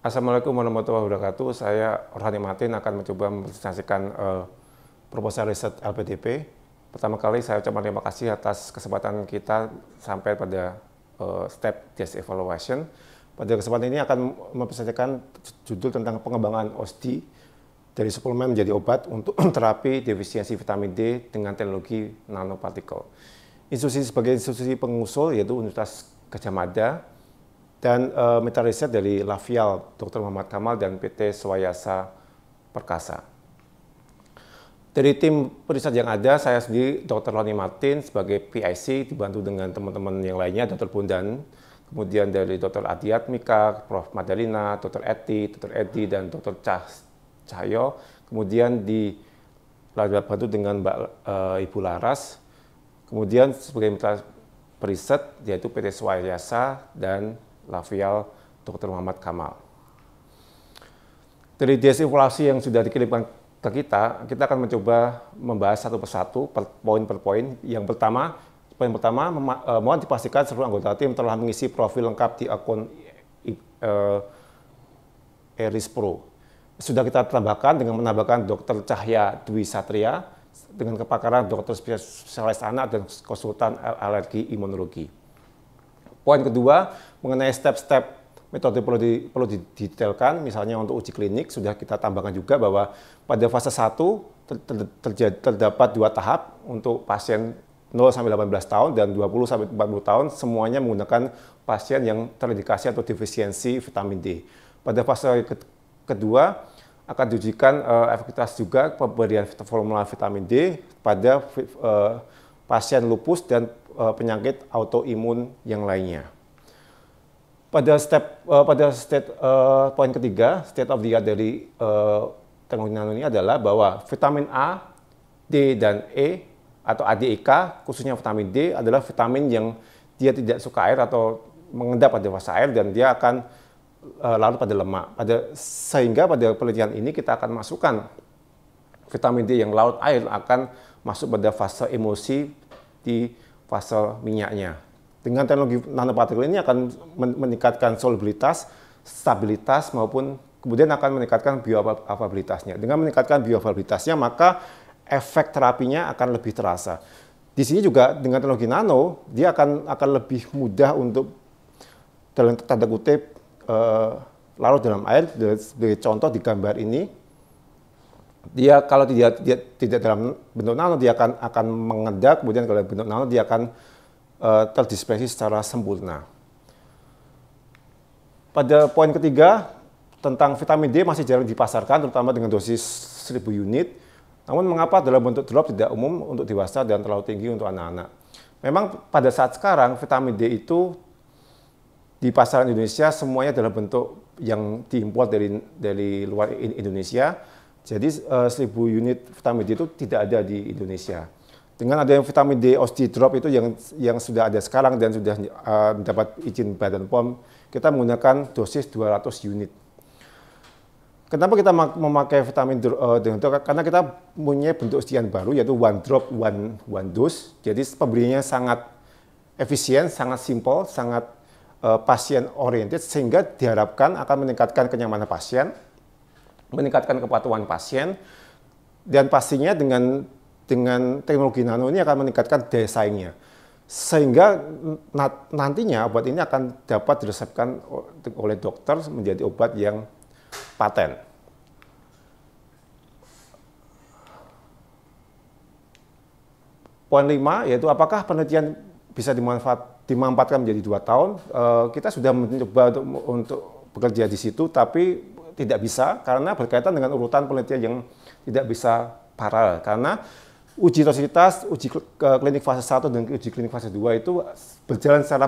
Assalamualaikum warahmatullahi wabarakatuh. Saya Orhani Martin akan mencoba mempresentasikan proposal riset LPDP. Pertama kali saya ucapkan terima kasih atas kesempatan kita sampai pada step test evaluation. Pada kesempatan ini akan mempresentasikan judul tentang pengembangan OSD dari suplemen menjadi obat untuk terapi defisiensi vitamin D dengan teknologi nanopartikel. Institusi sebagai institusi pengusul yaitu Universitas Gadjah Mada dan mitra riset dari Lafial Dr. Muhammad Kamal dan PT Swayasa Perkasa. Dari tim riset yang ada, saya sendiri Dr. Roni Martin sebagai PIC dibantu dengan teman-teman yang lainnya, Dr. Bondan, kemudian dari Dr. Adiatmika, Prof. Madalina, Dr. Edi, dan Dr. Cahyo, kemudian dibantu dengan Mbak Ibu Laras, kemudian sebagai mitra periset yaitu PT Swayasa dan Lafial Dr. Muhammad Kamal. Dari evaluasi yang sudah dikirimkan ke kita akan mencoba membahas satu persatu, poin per poin. Poin pertama, mohon dipastikan seluruh anggota tim telah mengisi profil lengkap di akun Eris Pro. Sudah kita tambahkan dengan menambahkan Dr. Cahya Dwi Satria dengan kepakaran dokter spesialis anak dan konsultan alergi imunologi. Poin kedua, mengenai step-step metode perlu didetailkan, misalnya untuk uji klinik sudah kita tambahkan juga bahwa pada fase 1 terdapat 2 tahap untuk pasien 0-18 tahun dan 20-40 tahun, semuanya menggunakan pasien yang terindikasi atau defisiensi vitamin D. Pada fase kedua akan diujikan efektivitas juga pemberian formula vitamin D pada pasien lupus dan penyakit autoimun yang lainnya. Pada poin ketiga, state of the art dari teknologi nano ini adalah bahwa vitamin A, D, dan E atau ADEK, khususnya vitamin D adalah vitamin yang dia tidak suka air atau mengendap pada fase air dan dia akan larut pada lemak. Sehingga pada penelitian ini kita akan masukkan vitamin D yang larut air akan masuk pada fase emulsi di fase minyaknya. Dengan teknologi nanopartikel ini akan meningkatkan solubilitas, stabilitas, maupun kemudian akan meningkatkan bioavailabilitasnya. Dengan meningkatkan bioavailabilitasnya, maka efek terapinya akan lebih terasa. Di sini juga dengan teknologi nano, dia akan lebih mudah untuk dalam tanda kutip larut dalam air. Sebagai contoh di gambar ini, dia kalau tidak dalam bentuk nano dia akan mengendap, kemudian kalau bentuk nano dia akan terdispersi secara sempurna. Pada poin ketiga tentang vitamin D masih jarang dipasarkan, terutama dengan dosis 1000 unit. Namun mengapa dalam bentuk drop tidak umum untuk dewasa dan terlalu tinggi untuk anak-anak? Memang pada saat sekarang vitamin D itu di pasaran Indonesia semuanya dalam bentuk yang diimpor dari luar Indonesia. Jadi 1000 unit vitamin D itu tidak ada di Indonesia. Dengan adanya vitamin D OSD drop itu yang sudah ada sekarang dan sudah mendapat izin Badan POM, kita menggunakan dosis 200 unit. Kenapa kita memakai vitamin D? Karena kita punya bentuk sekian baru yaitu one drop, one dose. Jadi pemberiannya sangat efisien, sangat simple, sangat pasien oriented sehingga diharapkan akan meningkatkan kenyamanan pasien, meningkatkan kepatuhan pasien, dan pastinya dengan teknologi nano ini akan meningkatkan daya saingnya. Sehingga nantinya obat ini akan dapat diresepkan oleh dokter menjadi obat yang paten. Poin 5 yaitu apakah penelitian bisa dimanfaatkan menjadi 2 tahun. Kita sudah mencoba untuk bekerja di situ, tapi tidak bisa karena berkaitan dengan urutan penelitian yang tidak bisa paralel. Karena uji toksisitas, uji klinik fase 1 dan uji klinik fase 2 itu berjalan secara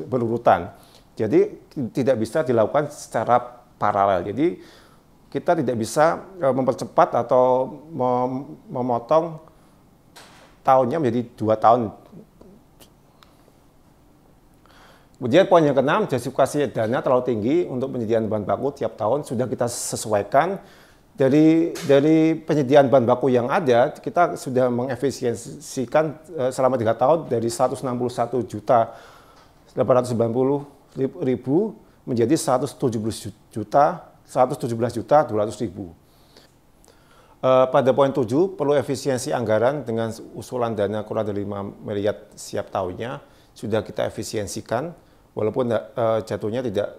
berurutan. Jadi tidak bisa dilakukan secara paralel. Jadi kita tidak bisa mempercepat atau memotong tahunnya menjadi 2 tahun. Kemudian poin yang keenam, justifikasi dana terlalu tinggi untuk penyediaan bahan baku tiap tahun sudah kita sesuaikan. Dari penyediaan bahan baku yang ada, kita sudah mengefisiensikan selama 3 tahun dari 161.890.000 menjadi 117.200.000. Pada poin 7, perlu efisiensi anggaran dengan usulan dana kurang dari 5 miliar setiap tahunnya sudah kita efisiensikan, walaupun jatuhnya tidak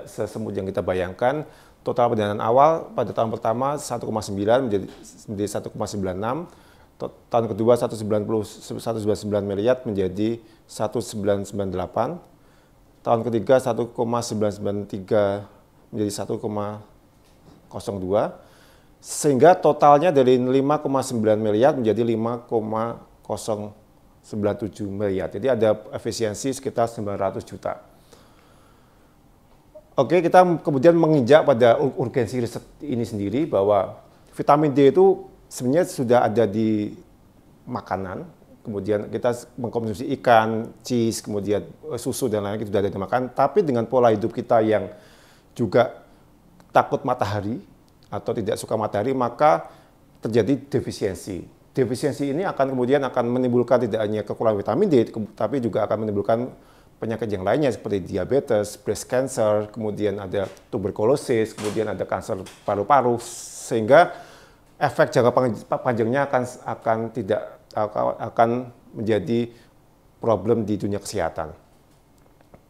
sesemut yang kita bayangkan. Total pendanaan awal pada tahun pertama 1,9 menjadi 1,96, tahun kedua 199 miliar menjadi 1998, tahun ketiga 1,993 menjadi 1,02, sehingga totalnya dari 5,9 miliar menjadi 5,097 miliar. Jadi ada efisiensi sekitar 900 juta. Oke, kita kemudian menginjak pada urgensi riset ini sendiri bahwa vitamin D itu sebenarnya sudah ada di makanan. Kemudian kita mengkonsumsi ikan, cheese, kemudian susu dan lain-lain itu sudah ada di makanan. Tapi dengan pola hidup kita yang juga takut matahari atau tidak suka matahari, maka terjadi defisiensi. Defisiensi ini kemudian akan menimbulkan tidak hanya kekurangan vitamin D, tapi juga akan menimbulkan penyakit yang lainnya seperti diabetes, breast cancer, kemudian ada tuberkulosis, kemudian ada kanker paru-paru, sehingga efek jangka panjangnya akan menjadi problem di dunia kesehatan.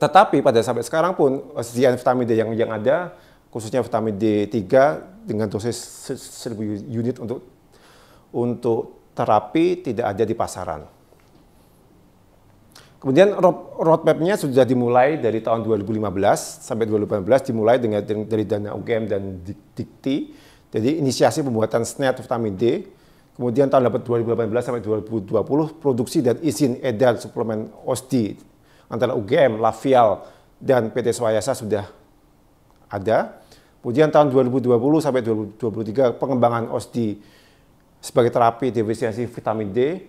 Tetapi pada sampai sekarang pun persediaan vitamin D yang ada, khususnya vitamin D3 dengan dosis 1.000 unit untuk terapi tidak ada di pasaran. Kemudian roadmap-nya sudah dimulai dari tahun 2015 sampai 2018, dimulai dari dana UGM dan Dikti. Jadi inisiasi pembuatan SNAT vitamin D. Kemudian tahun 2018 sampai 2020 produksi dan izin edar suplemen OSDI antara UGM, Lafial, dan PT Swayasa sudah ada. Kemudian tahun 2020 sampai 2023 pengembangan OSDI sebagai terapi defisiensi vitamin D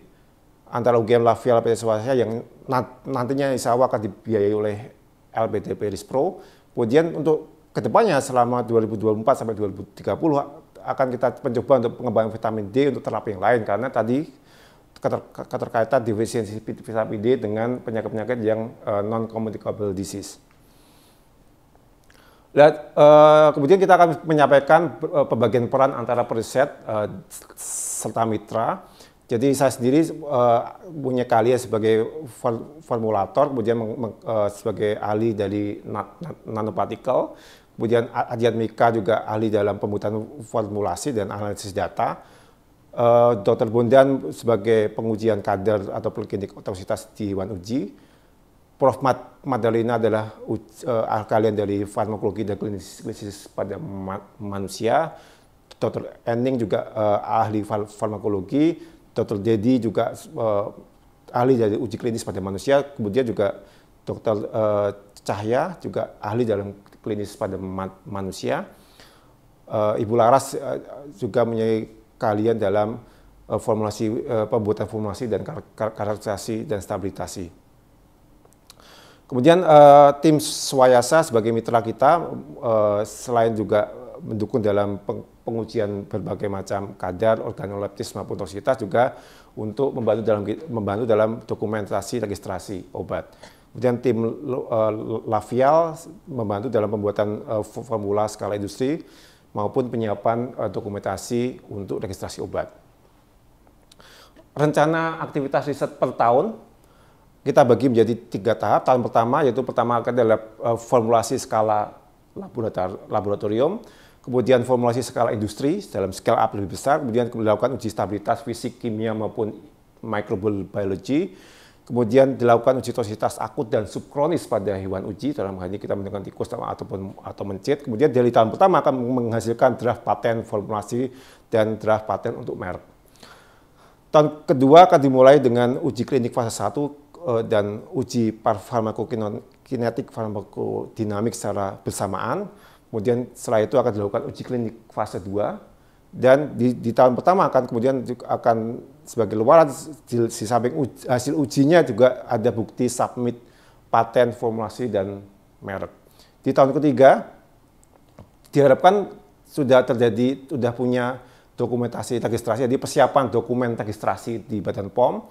antara UGM, Lafial, PT Swayasa yang nantinya insya Allah akan dibiayai oleh LPDP Rispro. Kemudian untuk kedepannya selama 2024 sampai 2030 akan kita mencoba untuk pengembangan vitamin D untuk terapi yang lain, karena tadi keterkaitan defisiensi vitamin D dengan penyakit-penyakit yang non-communicable disease. Kemudian kita akan menyampaikan pembagian peran antara periset serta mitra. Jadi saya sendiri punya keahlian sebagai formulator, kemudian sebagai ahli dari nanopartikel, kemudian Adian Mika juga ahli dalam pembuatan formulasi dan analisis data, Dr. Bondan sebagai pengujian kadar atau preklinik toksitas di hewan uji, Prof. Madalina adalah ahli dari farmakologi dan klinis pada manusia, Dr. Enning juga ahli farmakologi, Dr. Dedi juga ahli dari uji klinis pada manusia, kemudian juga Dr. Cahya juga ahli dalam klinis pada manusia. Ibu Laras juga mempunyai keahlian dalam pembuatan formulasi dan karakterisasi dan stabilisasi. Kemudian tim Swayasa sebagai mitra kita selain juga mendukung dalam pengujian berbagai macam kadar organoleptis maupun toksisitas, juga untuk membantu dalam dokumentasi registrasi obat. Kemudian tim Lafial membantu dalam pembuatan formula skala industri maupun penyiapan dokumentasi untuk registrasi obat. Rencana aktivitas riset per tahun kita bagi menjadi 3 tahap. Tahun pertama yaitu adalah formulasi skala laboratorium, kemudian formulasi skala industri dalam scale up lebih besar, kemudian dilakukan uji stabilitas fisik, kimia maupun microbiology, kemudian dilakukan uji toksisitas akut dan subkronis pada hewan uji, dalam hal ini kita menggunakan tikus atau mencit. Kemudian dari tahun pertama akan menghasilkan draft paten formulasi dan draft paten untuk merek. Tahun kedua akan dimulai dengan uji klinik fase 1 dan uji farmakokinetik farmakodinamik secara bersamaan. Kemudian setelah itu akan dilakukan uji klinik fase 2, dan di tahun pertama akan sebagai luaran di samping hasil ujinya juga ada bukti submit paten formulasi dan merek. Di tahun ketiga diharapkan sudah punya dokumentasi registrasi, jadi persiapan dokumen registrasi di Badan POM.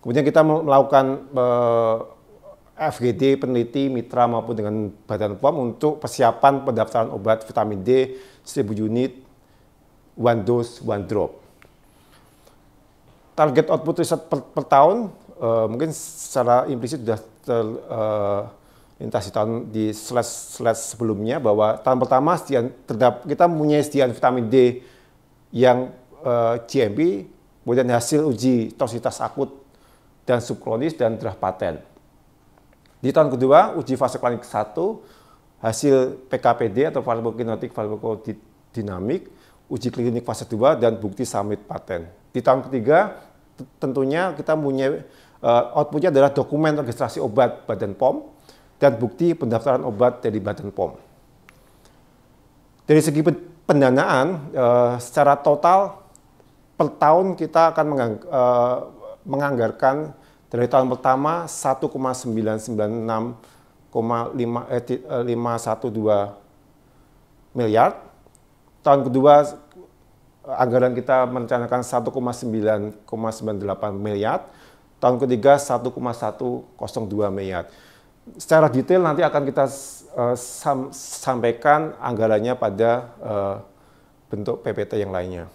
Kemudian kita melakukan FGD, peneliti, mitra maupun dengan Badan POM untuk persiapan pendaftaran obat vitamin D 1000 unit, one dose, one drop. Target output riset per tahun mungkin secara implisit sudah terlintas di slide sebelumnya bahwa tahun pertama kita mempunyai sediaan vitamin D yang GMP, kemudian hasil uji toksisitas akut dan subkronis dan draft paten. Di tahun kedua, uji fase klinik 1, hasil PKPD atau farmakokinetik farmakodinamik, uji klinik fase 2, dan bukti summit paten. Di tahun ketiga, tentunya kita punya outputnya adalah dokumen registrasi obat Badan POM dan bukti pendaftaran obat dari Badan POM. Dari segi pendanaan, secara total per tahun kita akan menganggarkan dari tahun pertama 1,996,512 miliar. Tahun kedua anggaran kita merencanakan 1,998 miliar. Tahun ketiga 1,102 miliar. Secara detail nanti akan kita sampaikan anggarannya pada bentuk PPT yang lainnya.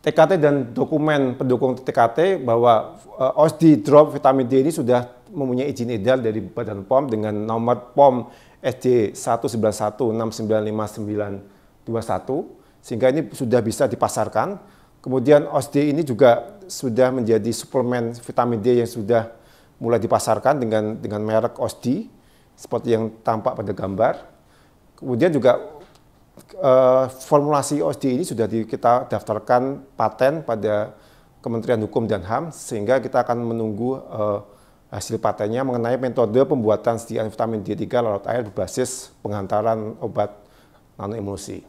TKT dan dokumen pendukung TKT bahwa OSD drop vitamin D ini sudah mempunyai izin edar dari Badan POM dengan nomor POM SD 191695921 sehingga ini sudah bisa dipasarkan. Kemudian OSD ini juga sudah menjadi suplemen vitamin D yang sudah mulai dipasarkan dengan merek OSD seperti yang tampak pada gambar. Kemudian juga formulasi OSD ini sudah kita daftarkan paten pada Kementerian Hukum dan HAM sehingga kita akan menunggu hasil patennya mengenai metode pembuatan sediaan vitamin D3 larut air berbasis penghantaran obat nanoemulsi.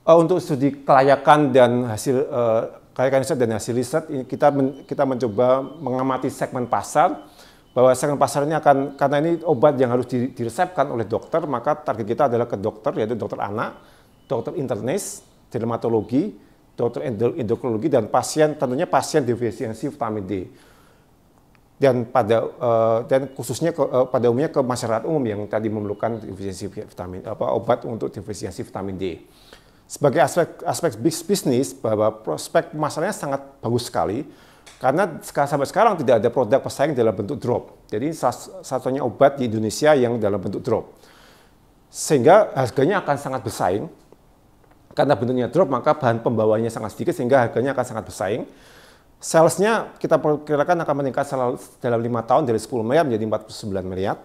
Untuk studi kelayakan dan hasil riset ini kita mencoba mengamati segmen pasar. Bahwa segmen pasar ini karena ini obat yang harus diresepkan oleh dokter, maka target kita adalah ke dokter, yaitu dokter anak, dokter internis, dermatologi, dokter endokrinologi, dan tentunya pasien defisiensi vitamin D. Dan khususnya pada umumnya ke masyarakat umum yang tadi memerlukan defisiensi vitamin, obat untuk defisiensi vitamin D. Sebagai aspek bisnis, bahwa prospek masalahnya sangat bagus sekali. Karena sampai sekarang tidak ada produk pesaing dalam bentuk drop. Jadi satunya obat di Indonesia yang dalam bentuk drop. Sehingga harganya akan sangat bersaing. Karena bentuknya drop maka bahan pembawanya sangat sedikit sehingga harganya akan sangat bersaing. Salesnya kita perkirakan akan meningkat dalam 5 tahun dari 10 miliar menjadi 49 miliar.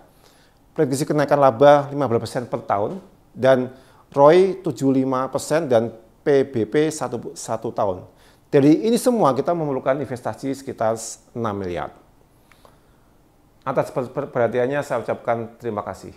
Prediksi kenaikan laba 15% per tahun dan ROI 75% dan PBP 1 tahun. Dari ini semua kita memerlukan investasi sekitar 6 miliar. Atas perhatiannya saya ucapkan terima kasih.